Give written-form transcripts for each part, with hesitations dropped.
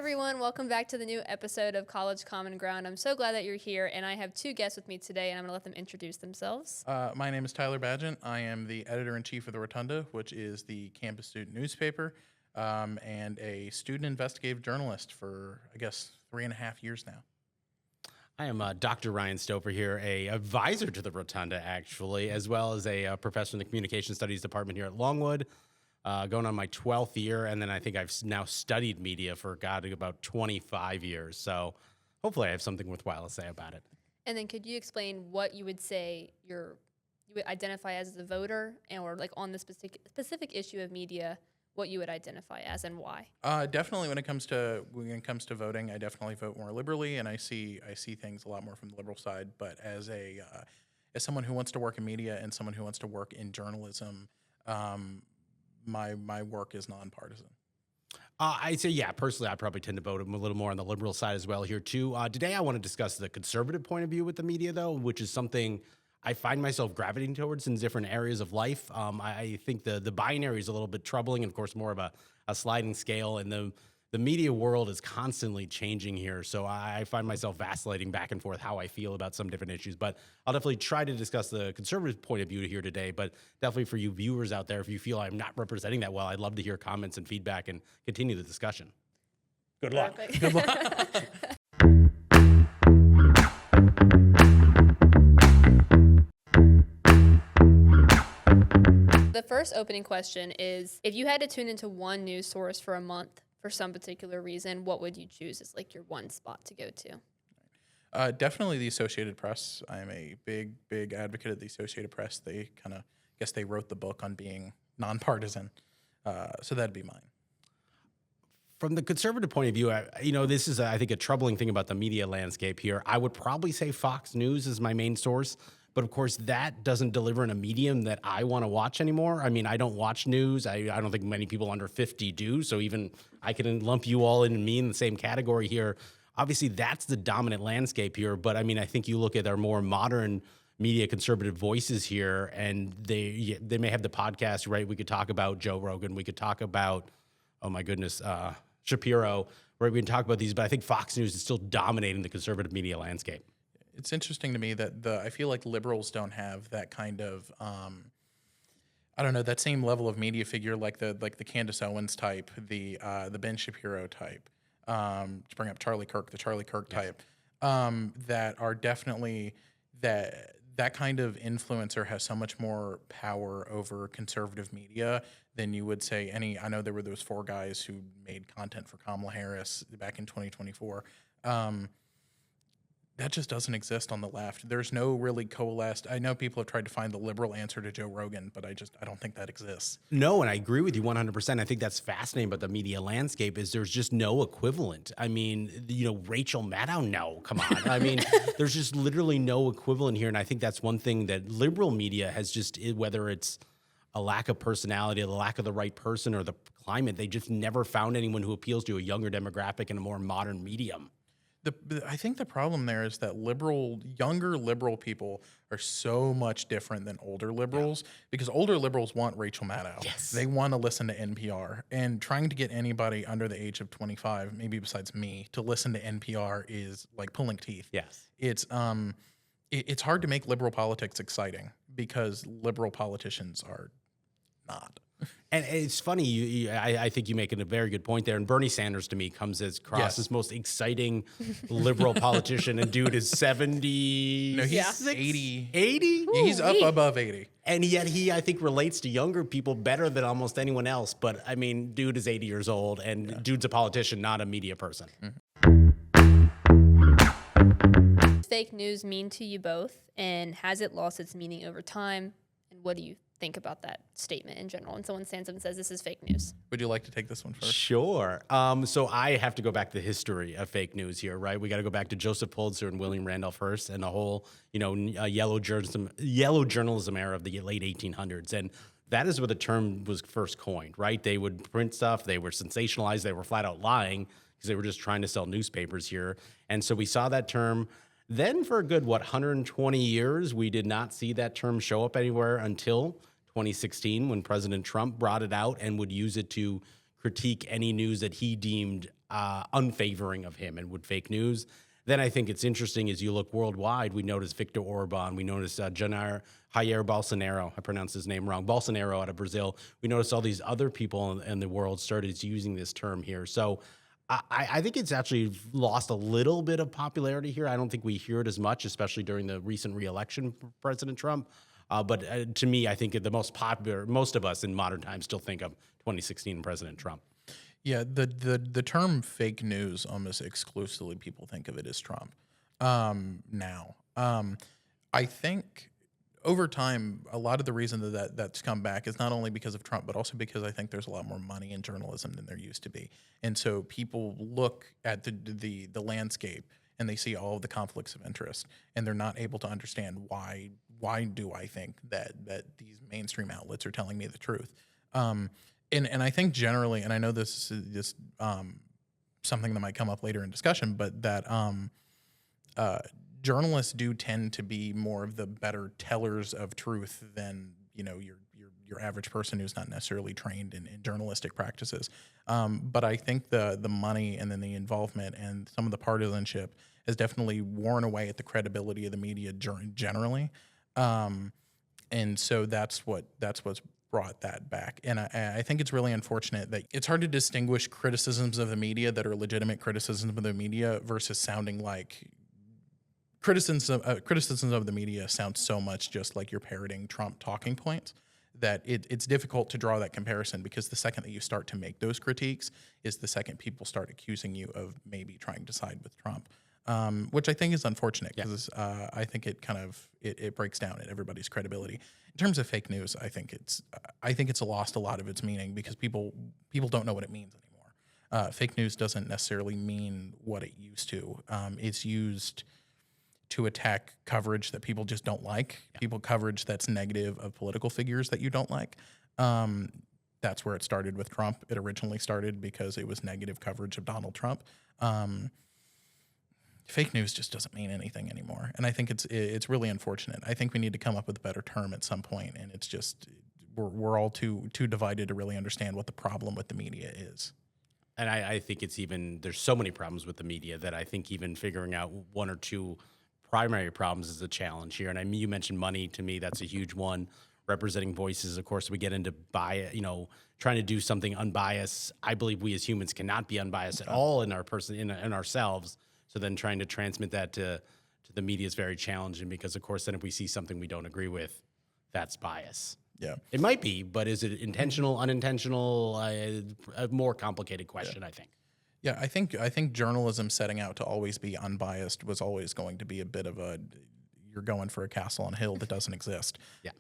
everyone. Welcome back to the new episode of College Common Ground. I'm so glad that you're here, and I have two guests with me today, and I'm going to let them introduce themselves. My name is Tyler Badgent. I am the editor-in-chief of the Rotunda, which is the campus student newspaper, and a student investigative journalist for, 3.5 years now. I am Dr. Ryan Stoper here, a advisor to the Rotunda, actually, as well as a professor in the Communication Studies Department here at Longwood, going on my 12th year, and then I think I've now studied media for, about 25 years. So hopefully I have something worthwhile to say about it. And then could you explain what you would say you would identify as a voter, or like on the specific issue of media, what you would identify as and why? Definitely, when it comes to voting, I definitely vote more liberally, and I see things a lot more from the liberal side. But as someone who wants to work in media and someone who wants to work in journalism, my work is nonpartisan. I'd say, personally, I probably tend to vote a little more on the liberal side as well here, too. Today, I want to discuss the conservative point of view with the media, though, which is something I find myself gravitating towards in different areas of life. I think the binary is a little bit troubling, and, of course, more of a sliding scale, and the media world is constantly changing here, so I find myself vacillating back and forth how I feel about some different issues. But I'll definitely try to discuss the conservative point of view here today, but definitely for you viewers out there, if you feel I'm not representing that well, I'd love to hear comments and feedback and continue the discussion. Good luck. Perfect. Good luck. The first opening question is, if you had to tune into one news source for a month for some particular reason, what would you choose as like your one spot to go to? Definitely the Associated Press. I'm a big advocate of the Associated Press. They they wrote the book on being nonpartisan, so that'd be mine. From the conservative point of view, this is, I think, a troubling thing about the media landscape here. I would probably say Fox News is my main source. But, of course, that doesn't deliver in a medium that I want to watch anymore. I mean, I don't watch news. I don't think many people under 50 do. So even I can lump you all in me in the same category here. Obviously, that's the dominant landscape here. But, I mean, I think you look at our more modern media conservative voices here, and they may have the podcast, right? We could talk about Joe Rogan. We could talk about, oh, my goodness, Shapiro, right? We can talk about these. But I think Fox News is still dominating the conservative media landscape. It's interesting to me that I feel like liberals don't have that kind of that same level of media figure like the Candace Owens type, the Ben Shapiro type, to bring up Charlie Kirk, the Charlie Kirk type, that are definitely that kind of influencer has so much more power over conservative media than you would say any. I know there were those 4 guys who made content for Kamala Harris back in 2024. That just doesn't exist on the left. There's no really coalesced. I know people have tried to find the liberal answer to Joe Rogan, but I don't think that exists. No, and I agree with you 100%. I think that's fascinating about the media landscape is there's just no equivalent. I mean, Rachel Maddow, no, come on. I mean, there's just literally no equivalent here, and I think that's one thing that liberal media has just, whether it's a lack of personality, the lack of the right person, or the climate, they just never found anyone who appeals to a younger demographic in a more modern medium. I think the problem there is that younger liberal people are so much different than older liberals because older liberals want Rachel Maddow. Yes. They want to listen to NPR. And trying to get anybody under the age of 25, maybe besides me, to listen to NPR is like pulling teeth. Yes. It's hard to make liberal politics exciting because liberal politicians are not. And it's funny, I think you make a very good point there. And Bernie Sanders, to me, comes across as most exciting liberal politician. And dude is 70. No, he's 80. 80? Yeah, he's up above 80. And yet he, I think, relates to younger people better than almost anyone else. But, I mean, dude is 80 years old, and dude's a politician, not a media person. Fake news mean to you both, and has it lost its meaning over time? And what do you think about that statement in general when someone stands up and says this is fake news? Would you like to take this one first? Sure. So I have to go back to the history of fake news here, right? We got to go back to Joseph Pulitzer and William Randolph Hearst and the whole, yellow journalism era of the late 1800s. And that is where the term was first coined, right? They would print stuff. They were sensationalized. They were flat out lying because they were just trying to sell newspapers here. And so we saw that term. Then for a good, 120 years, we did not see that term show up anywhere until 2016 when President Trump brought it out and would use it to critique any news that he deemed unfavoring of him and would fake news. Then I think it's interesting as you look worldwide, we notice Viktor Orban, we notice Jair Bolsonaro, I pronounced his name wrong, Bolsonaro out of Brazil. We notice all these other people in the world started using this term here. So I think it's actually lost a little bit of popularity here. I don't think we hear it as much, especially during the recent re-election for President Trump. But to me, I think the most popular, most of us in modern times still think of 2016 President Trump. Yeah, the term fake news almost exclusively people think of it as Trump now. I think over time, a lot of the reason that's come back is not only because of Trump, but also because I think there's a lot more money in journalism than there used to be, and so people look at the landscape and they see all of the conflicts of interest, and they're not able to understand why do I think that these mainstream outlets are telling me the truth. And I think generally, and I know this is just something that might come up later in discussion, but that journalists do tend to be more of the better tellers of truth than your average person who's not necessarily trained in journalistic practices. But I think the money and then the involvement and some of the partisanship has definitely worn away at the credibility of the media generally, and so that's what's brought that back. And I think it's really unfortunate that it's hard to distinguish criticisms of the media that are legitimate criticisms of the media versus sounding like criticisms of the media sound so much just like you're parroting Trump talking points that it's difficult to draw that comparison, because the second that you start to make those critiques is the second people start accusing you of maybe trying to side with Trump, which I think is unfortunate, because I think it kind of it breaks down at everybody's credibility. In terms of fake news, I think it's lost a lot of its meaning because people don't know what it means anymore. Fake news doesn't necessarily mean what it used to. It's used to attack coverage that people just don't like, coverage that's negative of political figures that you don't like. That's where it started with Trump. It originally started because it was negative coverage of Donald Trump. Fake news just doesn't mean anything anymore, and I think it's really unfortunate. I think we need to come up with a better term at some point, and it's just we're all too divided to really understand what the problem with the media is. And I think there's so many problems with the media that I think even figuring out one or two primary problems is a challenge here. And you mentioned money. To me, that's a huge one. Representing voices, of course, we get into trying to do something unbiased. I believe we as humans cannot be unbiased at all in ourselves. So then trying to transmit that to the media is very challenging, because, of course, then if we see something we don't agree with, that's bias. Yeah, it might be, but is it intentional, unintentional? A more complicated question, I think. Yeah, I think journalism setting out to always be unbiased was always going to be a bit of a you're going for a castle on a hill that doesn't exist. Yeah.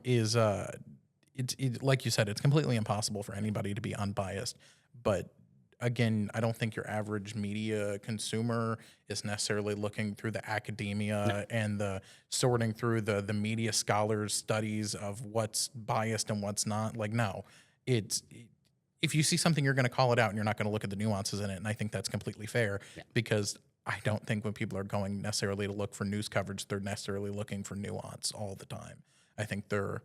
It's like you said, it's completely impossible for anybody to be unbiased. But again, I don't think your average media consumer is necessarily looking through the academia and the sorting through the media scholars' studies of what's biased and what's not. Like, no, if you see something, you're going to call it out, and you're not going to look at the nuances in it. And I think that's completely fair, because I don't think when people are going necessarily to look for news coverage, they're necessarily looking for nuance all the time. I think they're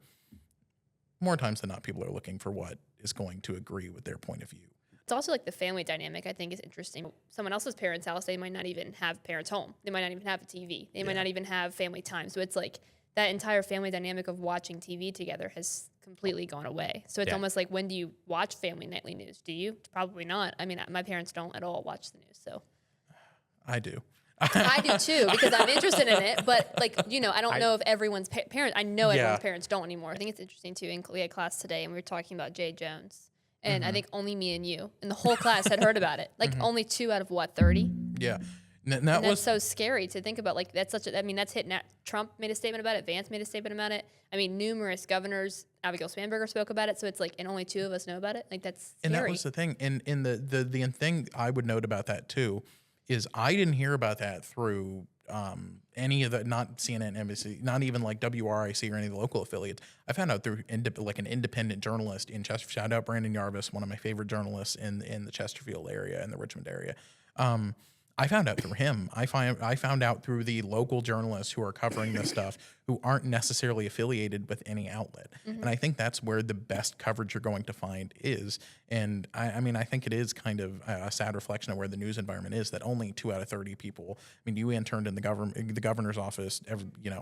more times than not, people are looking for what is going to agree with their point of view. It's also like the family dynamic, I think, is interesting. Someone else's parents' house, they might not even have parents home. They might not even have a TV. They might not even have family time. So it's like that entire family dynamic of watching TV together has completely gone away. So it's almost like, when do you watch family nightly news? Do you? Probably not. I mean, my parents don't at all watch the news. So I do. I do too, because I'm interested in it. But I don't know if everyone's parents. I know everyone's parents don't anymore. I think it's interesting too. We had class today, and we were talking about Jay Jones. And I think only me and you and the whole class had heard about it. Like only 2 out of 30? Yeah. And that's so scary to think about. Like, that's that's hit. Trump made a statement about it. Vance made a statement about it. I mean, numerous governors, Abigail Spanberger spoke about it. So it's like, and only 2 of us know about it. Like, that's scary. And that was the thing. And the thing I would note about that too is I didn't hear about that through any of the, not CNN, NBC, not even like WRIC or any of the local affiliates. I found out through an independent journalist in Chesterfield. Shout out Brandon Yarvis, one of my favorite journalists in the Chesterfield area, in the Richmond area. I found out through him. I found out through the local journalists who are covering this stuff, who aren't necessarily affiliated with any outlet. And I think that's where the best coverage you're going to find is. And I mean, I think it is kind of a sad reflection of where the news environment is, that only 2 out of 30 people. I mean, you interned in the governor's office.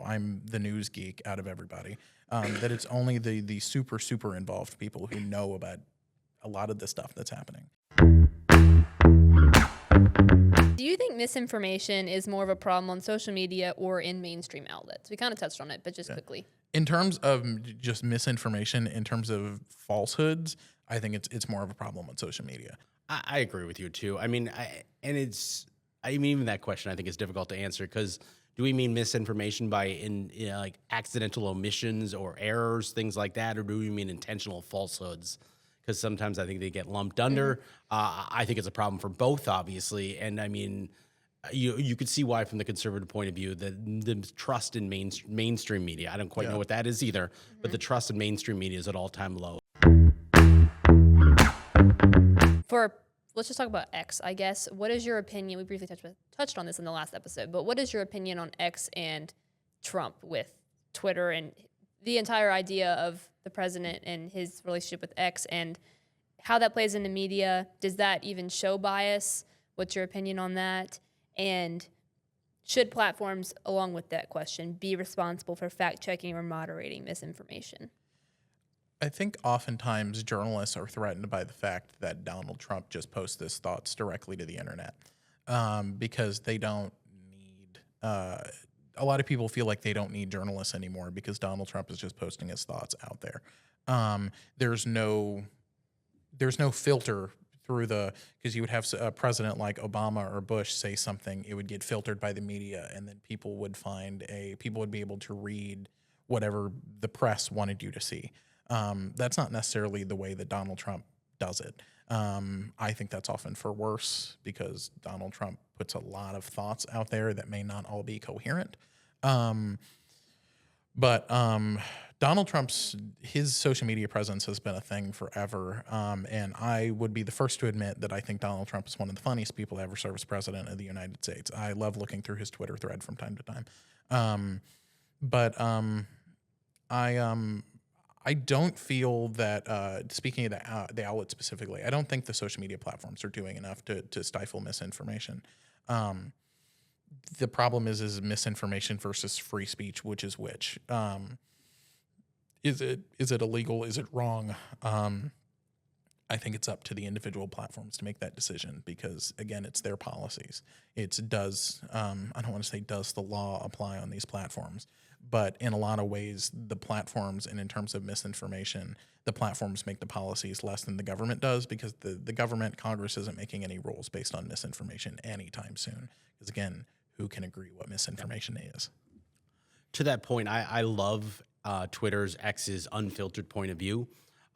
I'm the news geek out of everybody. That it's only the super involved people who know about a lot of the stuff that's happening. Do you think misinformation is more of a problem on social media or in mainstream outlets? We kind of touched on it, but just quickly. In terms of just misinformation, in terms of falsehoods, I think it's more of a problem on social media. I agree with you too. I mean, even that question I think is difficult to answer, because do we mean misinformation by like accidental omissions or errors, things like that, or do we mean intentional falsehoods? Because sometimes I think they get lumped under. I think it's a problem for both, obviously. And I mean, you could see why from the conservative point of view, the trust in mainstream media, I don't quite know what that is either, but the trust in mainstream media is at all-time low. Let's just talk about X, I guess. What is your opinion? We briefly touched on this in the last episode, but what is your opinion on X and Trump with Twitter and the entire idea of the president and his relationship with X and how that plays into media? Does that even show bias? What's your opinion on that? And should platforms, along with that question, be responsible for fact-checking or moderating misinformation? I think oftentimes journalists are threatened by the fact that Donald Trump just posts his thoughts directly to the internet, because they don't need. A lot of people feel like they don't need journalists anymore because Donald Trump is just posting his thoughts out there. There's no filter through because you would have a president like Obama or Bush say something, it would get filtered by the media, and then people would be able to read whatever the press wanted you to see. That's not necessarily the way that Donald Trump does it. I think that's often for worse because Donald Trump puts a lot of thoughts out there that may not all be coherent. But Donald Trump's social media presence has been a thing forever. And I would be the first to admit that I think Donald Trump is one of the funniest people to ever serve as president of the United States. I love looking through his Twitter thread from time to time. I don't feel that, speaking of the outlet specifically, I don't think the social media platforms are doing enough to stifle misinformation. The problem is misinformation versus free speech, which is which. Is it illegal? Is it wrong? I think it's up to the individual platforms to make that decision because, again, it's their policies. I don't want to say does the law apply on these platforms, but in a lot of ways, the platforms, and in terms of misinformation, the platforms make the policies less than the government does because the government, Congress, isn't making any rules based on misinformation anytime soon. Because, again, who can agree what misinformation is? To that point, I love Twitter's X's unfiltered point of view.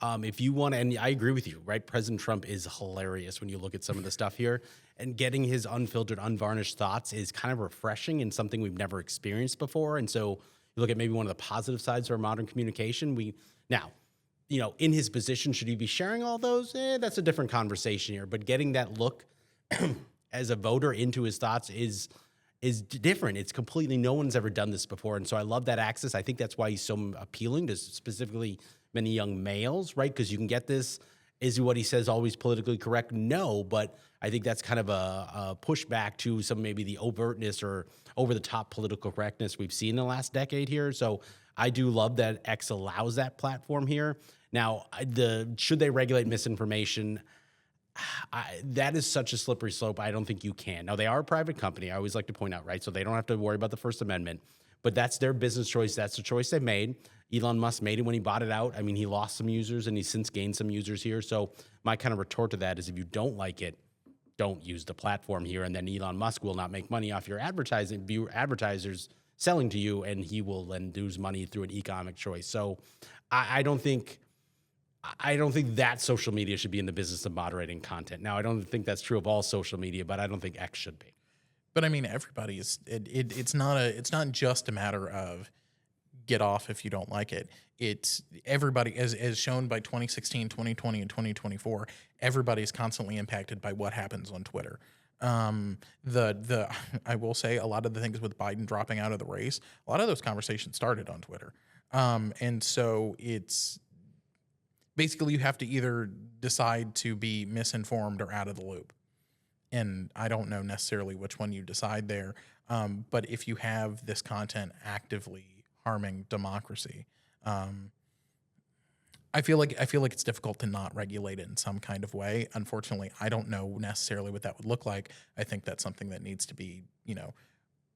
If you want to, and I agree with you, right? President Trump is hilarious when you look at some of the stuff here, and getting his unfiltered, unvarnished thoughts is kind of refreshing and something we've never experienced before. And so you look at maybe one of the positive sides of our modern communication. In his position, should he be sharing all those? That's a different conversation here. But getting that look as a voter into his thoughts is different. It's completely, no one's ever done this before. And so I love that access. I think that's why he's so appealing to specifically many young males, right? Because you can get this, is what he says always politically correct? No, but I think that's kind of a pushback to some maybe the overtness or over-the-top political correctness we've seen in the last decade here. So I do love that X allows that platform here. Now, should they regulate misinformation? That is such a slippery slope. I don't think you can. Now, they are a private company. I always like to point out, right? So they don't have to worry about the First Amendment, but that's their business choice. That's the choice they made. Elon Musk made it when he bought it out. I mean, he lost some users and he's since gained some users here. So my kind of retort to that is if you don't like it, don't use the platform here. And then Elon Musk will not make money off your advertisers selling to you, and he will then lose money through an economic choice. So I don't think that social media should be in the business of moderating content. Now, I don't think that's true of all social media, but I don't think X should be. But I mean, everybody is. It's not just a matter of get off if you don't like it. It's everybody, as shown by 2016, 2020, and 2024. Everybody is constantly impacted by what happens on Twitter. The I will say a lot of the things with Biden dropping out of the race, a lot of those conversations started on Twitter. And so it's basically you have to either decide to be misinformed or out of the loop. And I don't know necessarily which one you decide there. But if you have this content actively harming democracy, I feel like it's difficult to not regulate it in some kind of way. Unfortunately, I don't know necessarily what that would look like. I think that's something that needs to be,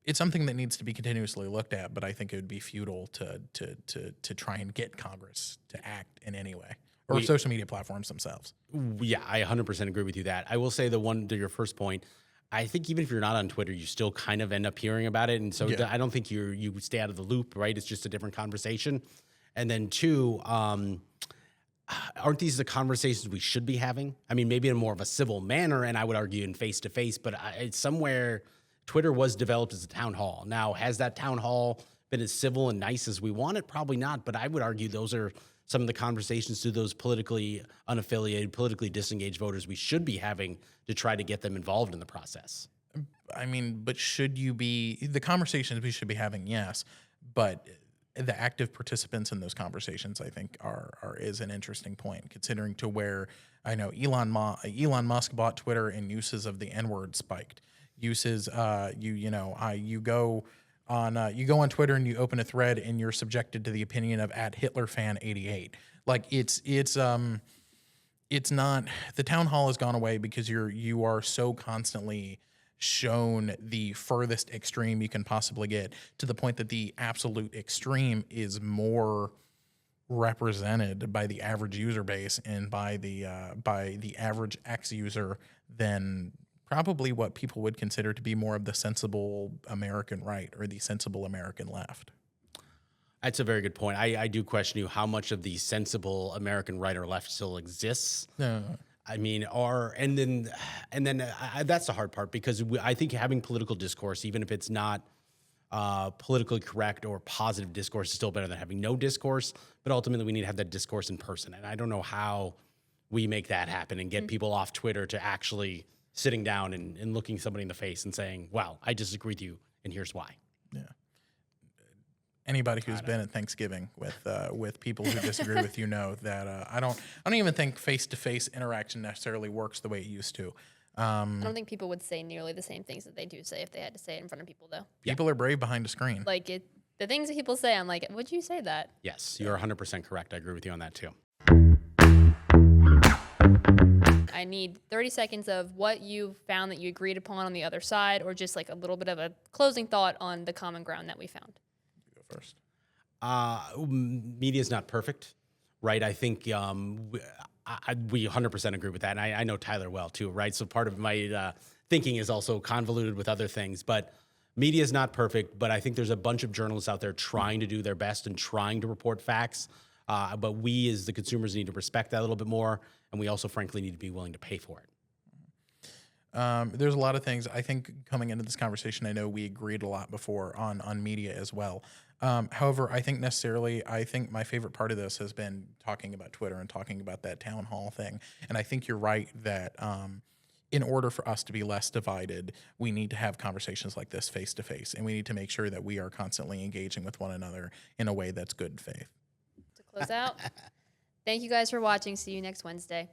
it's something that needs to be continuously looked at. But I think it would be futile to try and get Congress to act in any way, or social media platforms themselves. Yeah, I 100% agree with you that. I will say the one to your first point, I think even if you're not on Twitter, you still kind of end up hearing about it. And so Yeah. I don't think you stay out of the loop, right? It's just a different conversation. And then two, aren't these the conversations we should be having? I mean, maybe in more of a civil manner, and I would argue in face-to-face, but it's somewhere Twitter was developed as a town hall. Now, has that town hall been as civil and nice as we want it? Probably not, but I would argue those are some of the conversations to those politically unaffiliated, politically disengaged voters we should be having to try to get them involved in the process. I mean, but should you be the conversations we should be having? Yes, but the active participants in those conversations, I think, is an interesting point, considering to where I know Elon Musk bought Twitter and uses of the N-word spiked. Uses you go on Twitter and you open a thread and you're subjected to the opinion of @HitlerFan88. Like it's not, the town hall has gone away because you are so constantly shown the furthest extreme you can possibly get, to the point that the absolute extreme is more represented by the average user base and by the average X user than probably what people would consider to be more of the sensible American right or the sensible American left. That's a very good point. I do question you how much of the sensible American right or left still exists. No. I mean, that's the hard part, because I think having political discourse, even if it's not politically correct or positive discourse, is still better than having no discourse. But ultimately, we need to have that discourse in person. And I don't know how we make that happen and get people off Twitter to actually sitting down and looking somebody in the face and saying, wow, I disagree with you, and here's why. Yeah. Anybody who's been at Thanksgiving with people who disagree with you know that I don't even think face-to-face interaction necessarily works the way it used to. I don't think people would say nearly the same things that they do say if they had to say it in front of people, though. People are brave behind a screen. Like the things that people say, I'm like, would you say that? Yes, you're 100% correct. I agree with you on that too. I need 30 seconds of what you found that you agreed upon on the other side, or just like a little bit of a closing thought on the common ground that we found. You go first. Media is not perfect, right? I think we 100% agree with that. And I know Tyler well too, right? So part of my thinking is also convoluted with other things, but media is not perfect. But I think there's a bunch of journalists out there trying to do their best and trying to report facts. But we as the consumers need to respect that a little bit more. And we also, frankly, need to be willing to pay for it. There's a lot of things. I think coming into this conversation, I know we agreed a lot before on media as well. However, I think my favorite part of this has been talking about Twitter and talking about that town hall thing. And I think you're right that in order for us to be less divided, we need to have conversations like this face to face, and we need to make sure that we are constantly engaging with one another in a way that's good faith. To close out, thank you guys for watching. See you next Wednesday.